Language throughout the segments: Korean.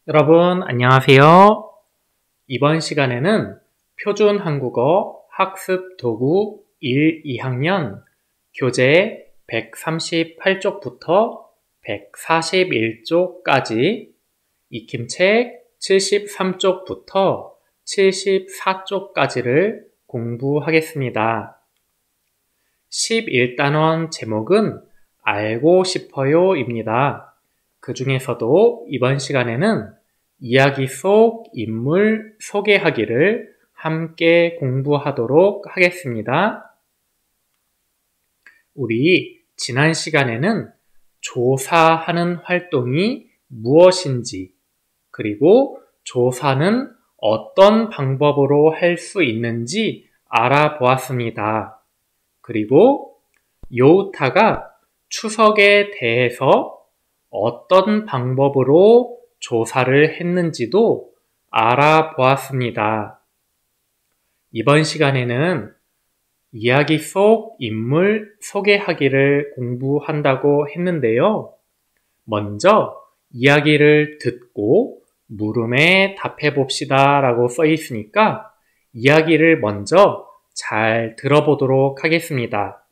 여러분, 안녕하세요. 이번 시간에는 표준 한국어 학습 도구 1, 2학년 교재 138쪽부터 141쪽까지 익힘책 73쪽부터 74쪽까지를 공부하겠습니다. 11단원 제목은 알고 싶어요입니다. 그 중에서도 이번 시간에는 이야기 속 인물 소개하기를 함께 공부하도록 하겠습니다. 우리 지난 시간에는 조사하는 활동이 무엇인지, 그리고 조사는 어떤 방법으로 할 수 있는지 알아보았습니다. 그리고 요우타가 추석에 대해서 어떤 방법으로 조사를 했는지도 알아보았습니다. 이번 시간에는 이야기 속 인물 소개하기를 공부한다고 했는데요. 먼저 이야기를 듣고 물음에 답해 봅시다 라고 써 있으니까 이야기를 먼저 잘 들어보도록 하겠습니다.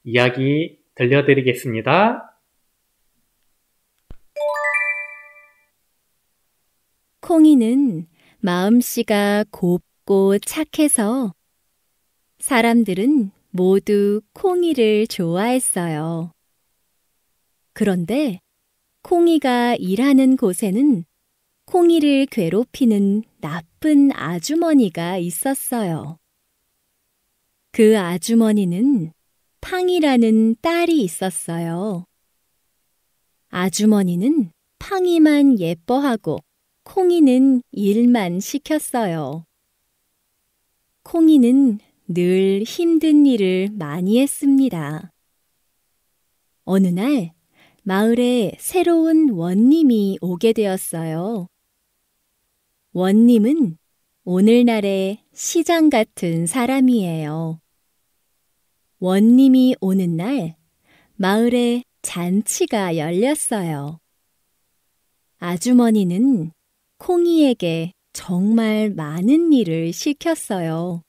이야기 들려드리겠습니다. 콩이는 마음씨가 곱고 착해서 사람들은 모두 콩이를 좋아했어요. 그런데 콩이가 일하는 곳에는 콩이를 괴롭히는 나쁜 아주머니가 있었어요. 그 아주머니는 팡이라는 딸이 있었어요. 아주머니는 팡이만 예뻐하고 콩이는 일만 시켰어요. 콩이는 늘 힘든 일을 많이 했습니다. 어느 날 마을에 새로운 원님이 오게 되었어요. 원님은 오늘날의 시장 같은 사람이에요. 원님이 오는 날 마을에 잔치가 열렸어요. 아주머니는 콩이에게 정말 많은 일을 시켰어요.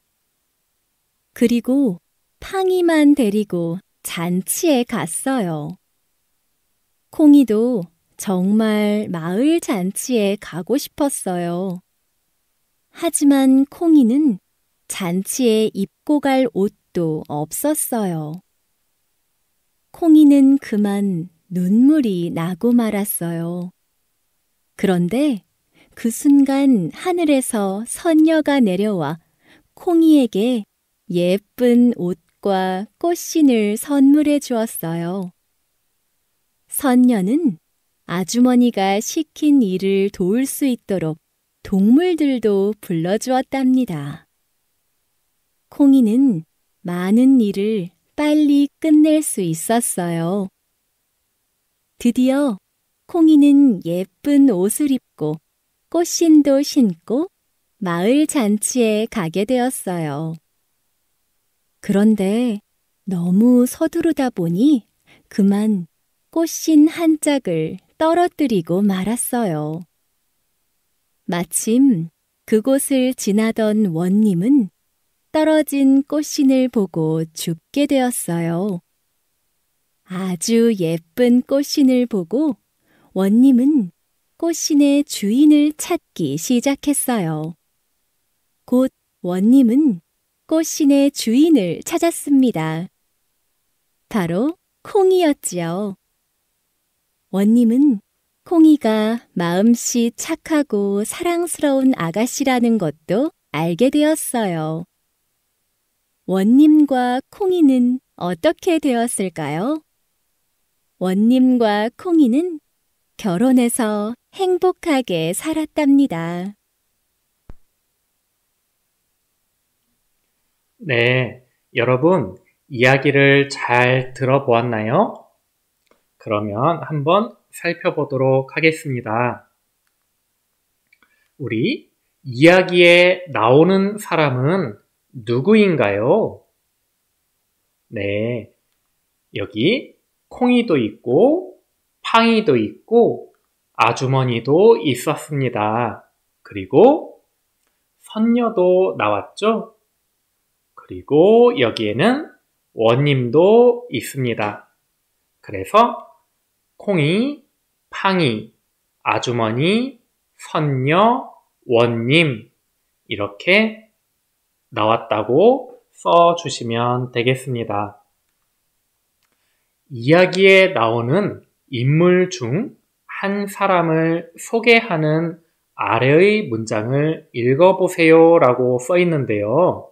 그리고 팡이만 데리고 잔치에 갔어요. 콩이도 정말 마을 잔치에 가고 싶었어요. 하지만 콩이는 잔치에 입고 갈 옷도 없었어요. 콩이는 그만 눈물이 나고 말았어요. 그런데 그 순간 하늘에서 선녀가 내려와 콩이에게 예쁜 옷과 꽃신을 선물해 주었어요. 선녀는 아주머니가 시킨 일을 도울 수 있도록 동물들도 불러주었답니다. 콩이는 많은 일을 빨리 끝낼 수 있었어요. 드디어 콩이는 예쁜 옷을 입고 꽃신도 신고 마을 잔치에 가게 되었어요. 그런데 너무 서두르다 보니 그만 꽃신 한 짝을 떨어뜨리고 말았어요. 마침 그곳을 지나던 원님은 떨어진 꽃신을 보고 죽게 되었어요. 아주 예쁜 꽃신을 보고 원님은 꽃신의 주인을 찾기 시작했어요. 곧 원님은 꽃신의 주인을 찾았습니다. 바로 콩이었지요. 원님은 콩이가 마음씨 착하고 사랑스러운 아가씨라는 것도 알게 되었어요. 원님과 콩이는 어떻게 되었을까요? 원님과 콩이는 결혼해서 행복하게 살았답니다. 네, 여러분 이야기를 잘 들어보았나요? 그러면 한번 살펴보도록 하겠습니다. 우리 이야기에 나오는 사람은 누구인가요? 네, 여기 콩이도 있고 팡이도 있고 아주머니도 있었습니다. 그리고 선녀도 나왔죠? 그리고 여기에는 원님도 있습니다. 그래서 콩이, 팡이, 아주머니, 선녀, 원님 이렇게 나왔다고 써주시면 되겠습니다. 이야기에 나오는 인물 중 한 사람을 소개하는 아래의 문장을 읽어보세요 라고 써 있는데요.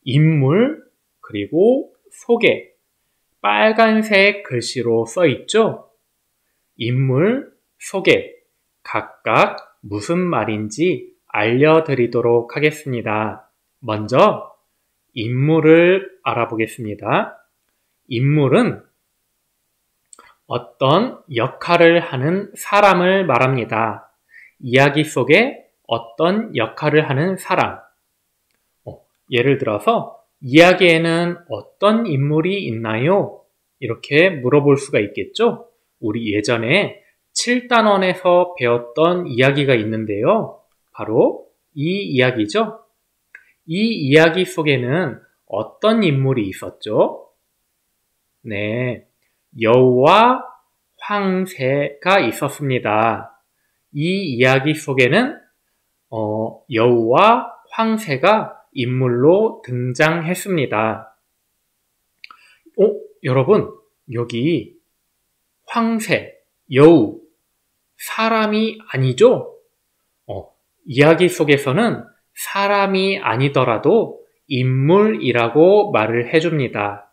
인물, 그리고 소개, 빨간색 글씨로 써 있죠? 인물, 소개, 각각 무슨 말인지 알려드리도록 하겠습니다. 먼저 인물을 알아보겠습니다. 인물은 어떤 역할을 하는 사람을 말합니다. 이야기 속에 어떤 역할을 하는 사람. 예를 들어서 이야기에는 어떤 인물이 있나요? 이렇게 물어볼 수가 있겠죠? 우리 예전에 7단원에서 배웠던 이야기가 있는데요. 바로 이 이야기죠. 이 이야기 속에는 어떤 인물이 있었죠? 네, 여우와 황새가 있었습니다. 이 이야기 속에는 여우와 황새가 인물로 등장했습니다. 여러분, 여기 황새, 여우, 사람이 아니죠? 이야기 속에서는 사람이 아니더라도 인물이라고 말을 해줍니다.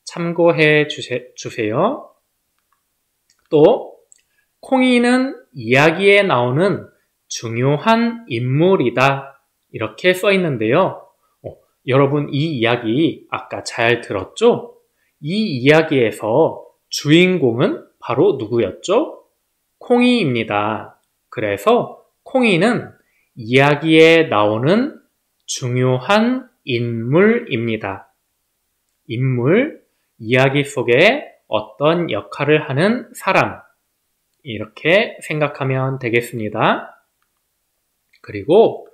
참고해 주세요. 또 콩이는 이야기에 나오는 중요한 인물이다. 이렇게 써 있는데요. 여러분 이 이야기 아까 잘 들었죠? 이 이야기에서 주인공은 바로 누구였죠? 콩이입니다. 그래서 콩이는 이야기에 나오는 중요한 인물입니다. 인물, 이야기 속에 어떤 역할을 하는 사람, 이렇게 생각하면 되겠습니다. 그리고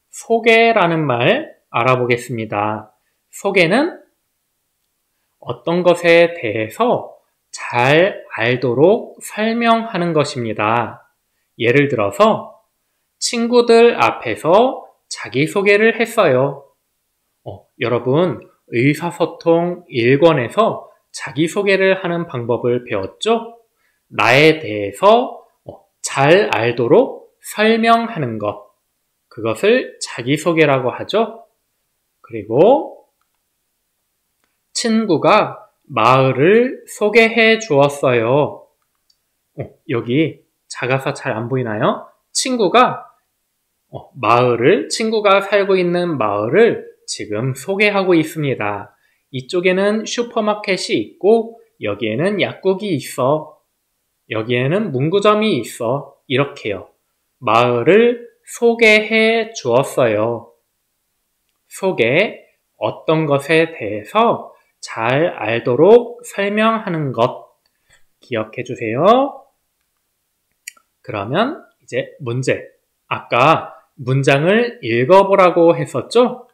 소개라는 말 알아보겠습니다. 소개는 어떤 것에 대해서 잘 알도록 설명하는 것입니다. 예를 들어서 친구들 앞에서 자기소개를 했어요. 여러분 의사소통 1권에서 자기소개를 하는 방법을 배웠죠? 나에 대해서 잘 알도록 설명하는 것, 그것을 자기소개라고 하죠. 그리고 친구가 마을을 소개해 주었어요. 여기 작아서 잘 안 보이나요? 친구가 친구가 살고 있는 마을을 지금 소개하고 있습니다. 이쪽에는 슈퍼마켓이 있고 여기에는 약국이 있어. 여기에는 문구점이 있어. 이렇게요. 마을을 소개해 주었어요. 소개, 어떤 것에 대해서 잘 알도록 설명하는 것 기억해 주세요. 그러면 이제 문제. 아까 문장을 읽어보라고 했었죠?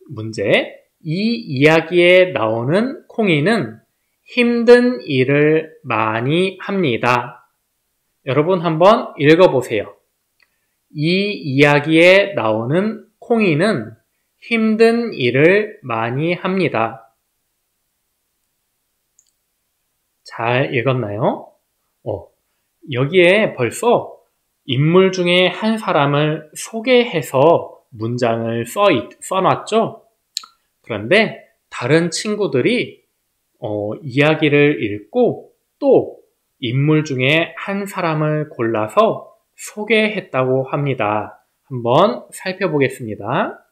문제. 이 이야기에 나오는 콩이는 힘든 일을 많이 합니다. 여러분 한번 읽어보세요. 이 이야기에 나오는 콩이는 힘든 일을 많이 합니다. 잘 읽었나요? 여기에 벌써 인물 중에 한 사람을 소개해서 문장을 써놨죠? 그런데 다른 친구들이 이야기를 읽고 또 인물 중에 한 사람을 골라서 소개했다고 합니다. 한번 살펴보겠습니다.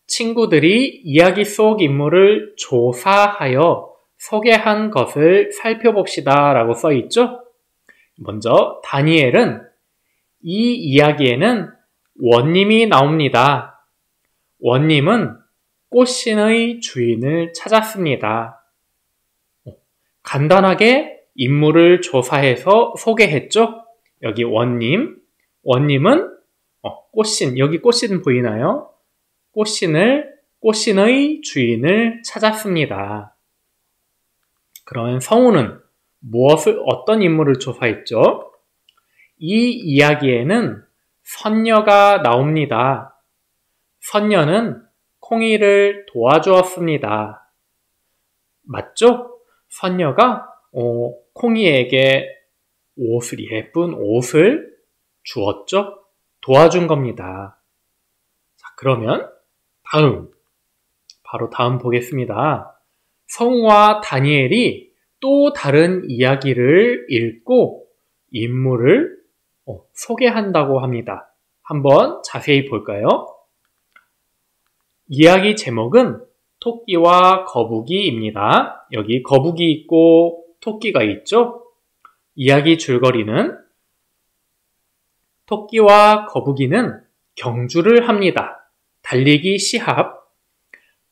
친구들이 이야기 속 인물을 조사하여 소개한 것을 살펴봅시다 라고 써 있죠? 먼저 다니엘은 이 이야기에는 원님이 나옵니다. 원님은 꽃신의 주인을 찾았습니다. 간단하게 인물을 조사해서 소개했죠? 여기 원님은 꽃신, 여기 꽃신 보이나요? 꽃신의 주인을 찾았습니다. 그러면 성우는 어떤 인물을 조사했죠? 이 이야기에는 선녀가 나옵니다. 선녀는 콩이를 도와주었습니다. 맞죠? 선녀가 콩이에게 예쁜 옷을 주었죠? 도와준 겁니다. 자, 그러면 바로 다음 보겠습니다. 성우와 다니엘이 또 다른 이야기를 읽고 인물을 소개한다고 합니다. 한번 자세히 볼까요? 이야기 제목은 토끼와 거북이입니다. 여기 거북이 있고 토끼가 있죠? 이야기 줄거리는 토끼와 거북이는 경주를 합니다. 달리기 시합.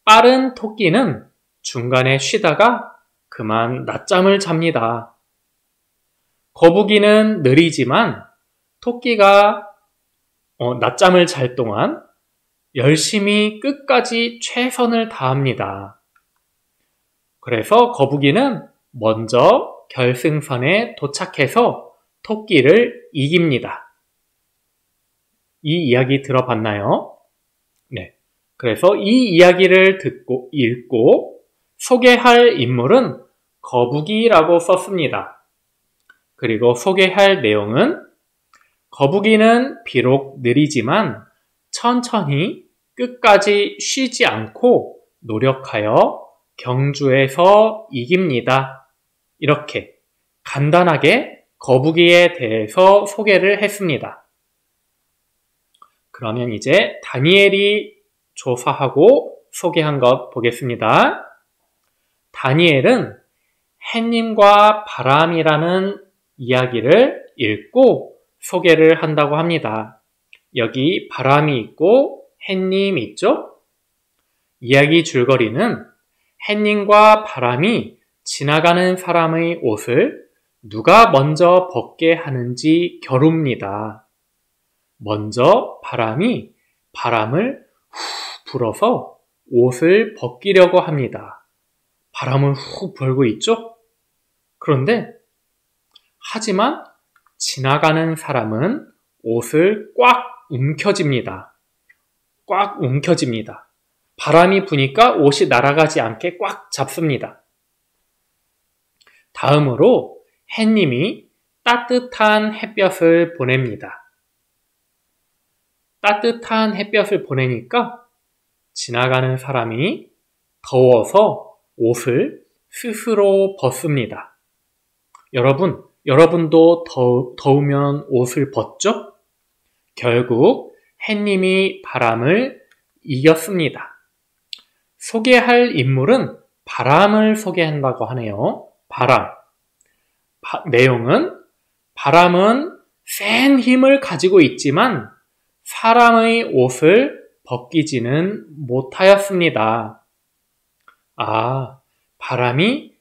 빠른 토끼는 중간에 쉬다가 그만 낮잠을 잡니다. 거북이는 느리지만 토끼가 낮잠을 잘 동안 열심히 끝까지 최선을 다합니다. 그래서 거북이는 먼저 결승선에 도착해서 토끼를 이깁니다. 이 이야기 들어봤나요? 네. 그래서 이 이야기를 읽고 소개할 인물은 거북이라고 썼습니다. 그리고 소개할 내용은 거북이는 비록 느리지만 천천히 끝까지 쉬지 않고 노력하여 경주에서 이깁니다. 이렇게 간단하게 거북이에 대해서 소개를 했습니다. 그러면 이제 다니엘이 조사하고 소개한 것 보겠습니다. 다니엘은 햇님과 바람이라는 이야기를 읽고 소개를 한다고 합니다. 여기 바람이 있고 햇님이 있죠? 이야기 줄거리는 햇님과 바람이 지나가는 사람의 옷을 누가 먼저 벗게 하는지 겨룹니다. 먼저 바람이 바람을 후 불어서 옷을 벗기려고 합니다. 바람을 후 불고 있죠? 그런데 하지만 지나가는 사람은 옷을 꽉 움켜집니다. 꽉 움켜집니다. 바람이 부니까 옷이 날아가지 않게 꽉 잡습니다. 다음으로 햇님이 따뜻한 햇볕을 보냅니다. 따뜻한 햇볕을 보내니까 지나가는 사람이 더워서 옷을 스스로 벗습니다. 여러분도 더우면 옷을 벗죠? 결국 햇님이 바람을 이겼습니다. 소개할 인물은 바람을 소개한다고 하네요. 바람. 내용은 바람은 센 힘을 가지고 있지만 사람의 옷을 벗기지는 못하였습니다. 바람이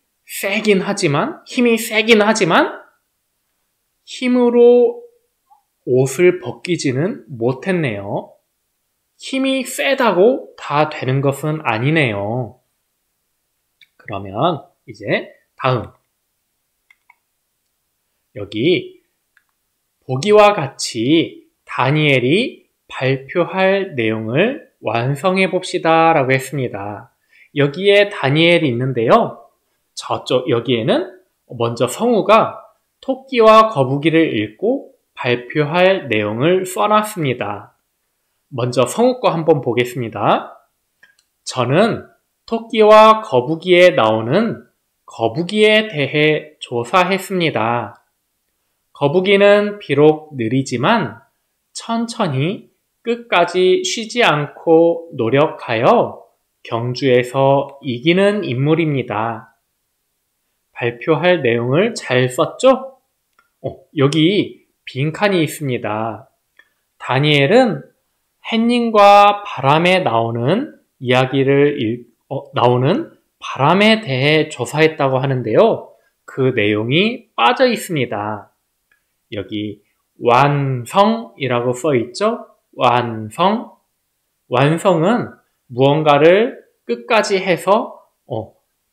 힘이 세긴 하지만 힘으로 옷을 벗기지는 못했네요. 힘이 세다고 다 되는 것은 아니네요. 그러면 이제 다음. 여기 보기와 같이 다니엘이 발표할 내용을 완성해 봅시다 라고 했습니다. 여기에 다니엘이 있는데요. 여기에는 먼저 성우가 토끼와 거북이를 읽고 발표할 내용을 써놨습니다. 먼저 성우 거 한번 보겠습니다. 저는 토끼와 거북이에 나오는 거북이에 대해 조사했습니다. 거북이는 비록 느리지만 천천히 끝까지 쉬지 않고 노력하여 경주에서 이기는 인물입니다. 발표할 내용을 잘 썼죠? 여기 빈칸이 있습니다. 다니엘은 햇님과 바람에 나오는 나오는 바람에 대해 조사했다고 하는데요. 그 내용이 빠져 있습니다. 여기 완성이라고 써 있죠? 완성. 완성은 무언가를 끝까지 해서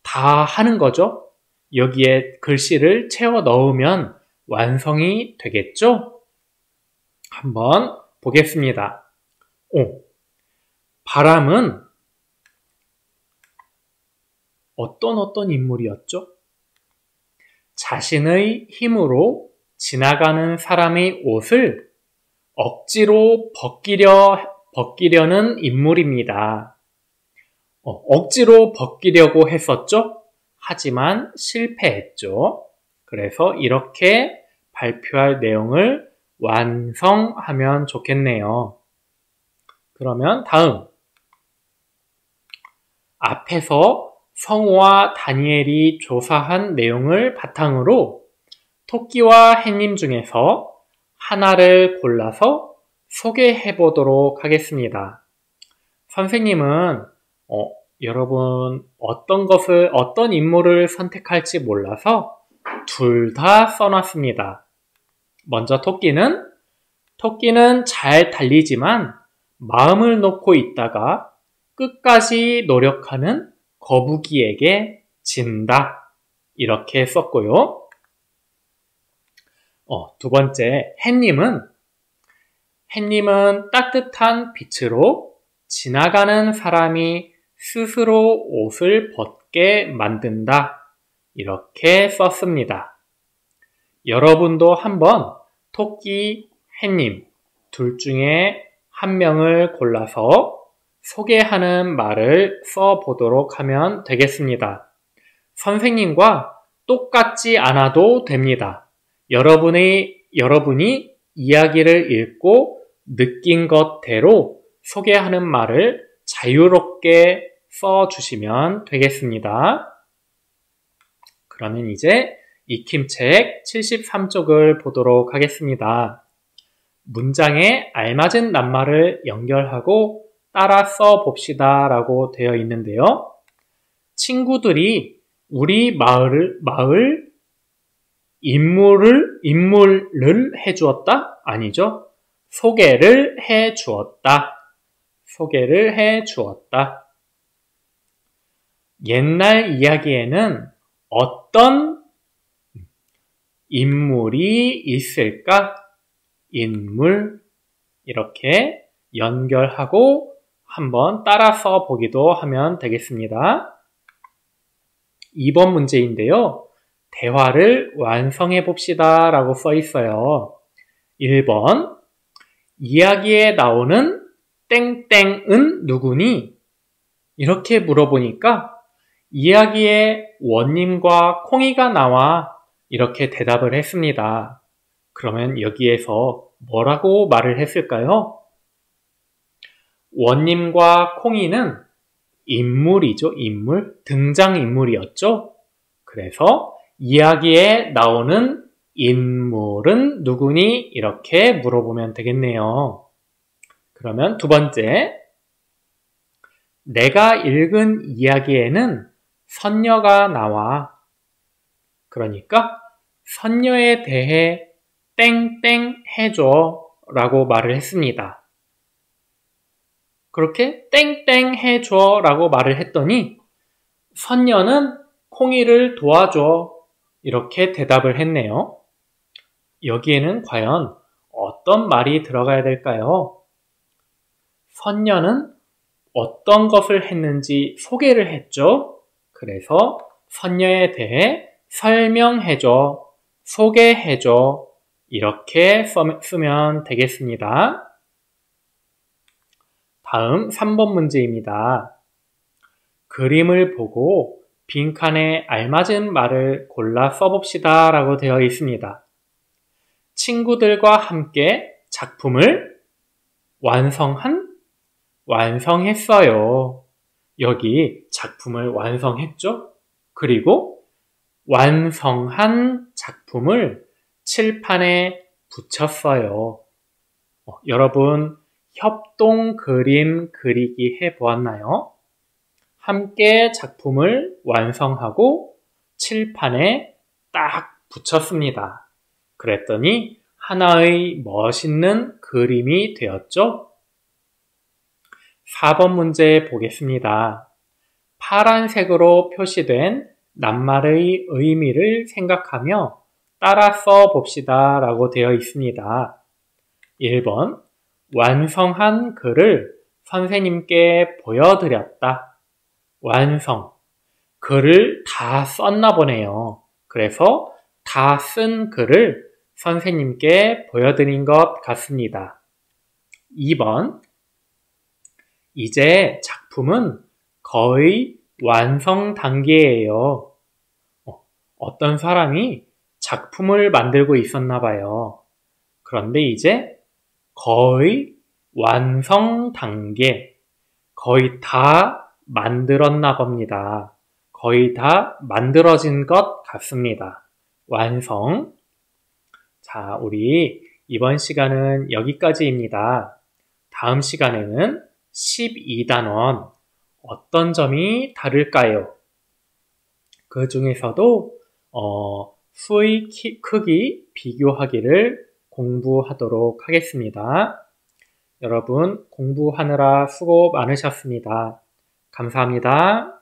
다 하는 거죠. 여기에 글씨를 채워 넣으면 완성이 되겠죠? 한번 보겠습니다. 바람은 어떤 인물이었죠? 자신의 힘으로 지나가는 사람의 옷을 억지로 벗기려는 인물입니다. 억지로 벗기려고 했었죠? 하지만 실패했죠. 그래서 이렇게 발표할 내용을 완성하면 좋겠네요. 그러면 다음. 앞에서 성우와 다니엘이 조사한 내용을 바탕으로 토끼와 햇님 중에서 하나를 골라서 소개해 보도록 하겠습니다. 선생님은 여러분 어떤 인물을 선택할지 몰라서 둘 다 써놨습니다. 먼저 토끼는 잘 달리지만 마음을 놓고 있다가 끝까지 노력하는 거북이에게 진다. 이렇게 썼고요. 두 번째, 햇님은 따뜻한 빛으로 지나가는 사람이 스스로 옷을 벗게 만든다. 이렇게 썼습니다. 여러분도 한번 토끼, 햇님 둘 중에 한 명을 골라서 소개하는 말을 써보도록 하면 되겠습니다. 선생님과 똑같지 않아도 됩니다. 여러분이 이야기를 읽고 느낀 것대로 소개하는 말을 자유롭게 써주시면 되겠습니다. 그러면 이제 익힘책 73쪽을 보도록 하겠습니다. 문장에 알맞은 낱말을 연결하고 따라 써봅시다 라고 되어 있는데요. 친구들이 우리 마을 인물을 해주었다? 아니죠. 소개를 해주었다. 옛날 이야기에는 어떤 인물이 있을까? 인물. 이렇게 연결하고 한번 따라 써보기도 하면 되겠습니다. 2번 문제인데요. 대화를 완성해 봅시다 라고 써 있어요. 1번. 이야기에 나오는 땡땡은 누구니? 이렇게 물어보니까 이야기에 원님과 콩이가 나와 이렇게 대답을 했습니다. 그러면 여기에서 뭐라고 말을 했을까요? 원님과 콩이는 인물이죠. 등장인물이었죠. 그래서 이야기에 나오는 인물은 누구니? 이렇게 물어보면 되겠네요. 그러면 두 번째. 내가 읽은 이야기에는 선녀가 나와. 그러니까 선녀에 대해 땡땡 해줘 라고 말을 했습니다. 그렇게 땡땡 해줘 라고 말을 했더니 선녀는 콩이를 도와줘 이렇게 대답을 했네요. 여기에는 과연 어떤 말이 들어가야 될까요? 선녀는 어떤 것을 했는지 소개를 했죠. 그래서 선녀에 대해 설명해줘, 소개해줘 이렇게 쓰면 되겠습니다. 다음 3번 문제입니다. 그림을 보고 빈칸에 알맞은 말을 골라 써봅시다 라고 되어 있습니다. 친구들과 함께 작품을 완성했어요. 여기 작품을 완성했죠? 그리고 완성한 작품을 칠판에 붙였어요. 여러분 협동 그림 그리기 해보았나요? 함께 작품을 완성하고 칠판에 딱 붙였습니다. 그랬더니 하나의 멋있는 그림이 되었죠? 4번 문제 보겠습니다. 파란색으로 표시된 낱말의 의미를 생각하며 따라 써 봅시다 라고 되어 있습니다. 1번, 완성한 글을 선생님께 보여드렸다. 완성. 글을 다 썼나 보네요. 그래서 다 쓴 글을 선생님께 보여드린 것 같습니다. 2번, 이제 작품은 거의 완성 단계예요. 어떤 사람이 작품을 만들고 있었나 봐요. 그런데 이제 거의 완성 단계, 거의 다 만들었나 봅니다. 거의 다 만들어진 것 같습니다. 완성. 자, 우리 이번 시간은 여기까지입니다. 다음 시간에는 12단원 어떤 점이 다를까요? 그 중에서도 수의 크기 비교하기를 공부하도록 하겠습니다. 여러분 공부하느라 수고 많으셨습니다. 감사합니다.